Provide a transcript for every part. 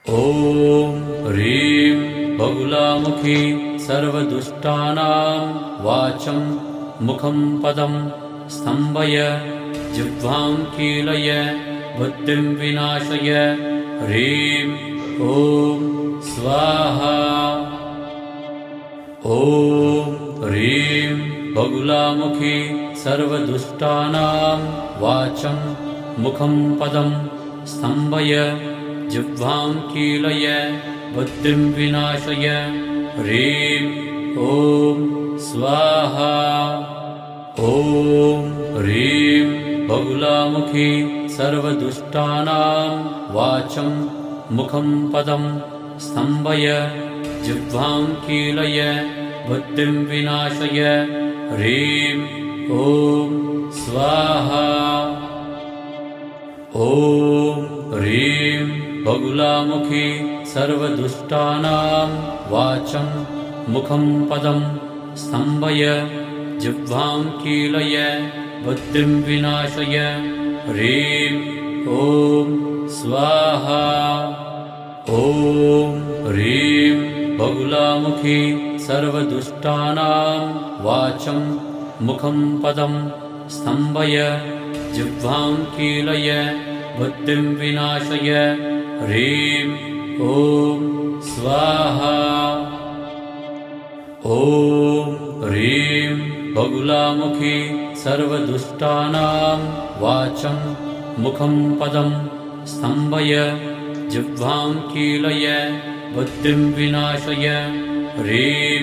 ॐ ह्रीं बगुलामुखी सर्वदुष्टानां वाचं मुखं पदं स्तम्भय जिह्वां कीलय बुद्धिं विनाशय। ह्रीं ॐ स्वाहा। ॐ ह्रीं बगुलामुखी सर्वदुष्टानां वाचं मुखं पदं स्तम्भय जिह्वां कीलय बुद्धिं विनाशय। ह्रीं ॐ स्वाहा। ॐ ह्रीं बगुलामुखी सर्वदुष्टानां वाचं मुखं पदं स्तम्भय जिह्वां कीलय बुद्धिं विनाशय। ह्रीं ॐ स्वाहा। ॐ ह्रीं बगुलामुखी सर्वदुष्टानां वाचं मुखं पदं स्तम्भय जिह्वां कीलय बुद्धिं विनाशय। ह्रीं ॐ स्वाहा। ॐ ह्रीं बगुलामुखी सर्वदुष्टानां वाचं मुखं पदं स्तम्भय जिह्वां कीलय बुद्धिं विनाशय। ह्रीं ॐ स्वाहा। ॐ ह्रीं बगुलामुखी सर्वदुष्टानां वाचं मुखं पदं स्तम्भय जिह्वां कीलय बुद्धिं विनाशय। ह्रीं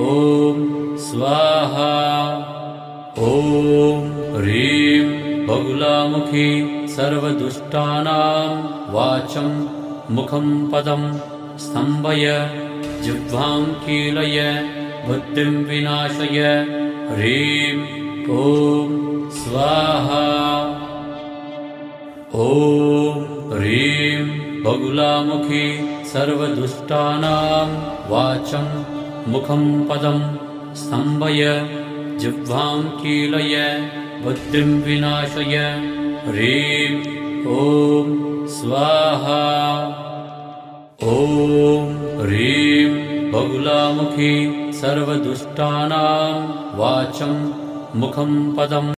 ॐ स्वाहा। ॐ ह्रीं बगुलामुखी सर्वदुष्टानां वाचं मुखं पदं स्तम्भय जिह्वां कीलय बुद्धिं विनाशय। ह्रीं ॐ स्वाहा। ॐ ह्रीं बगुलामुखी सर्वदुष्टानां वाचं मुखं पदं स्तम्भय जिह्वां कीलय बुद्धिं विनाशय। ह्रीं ॐ स्वाहा। ॐ ह्रीं बगुलामुखी सर्वदुष्टानां वाचं मुखं पदं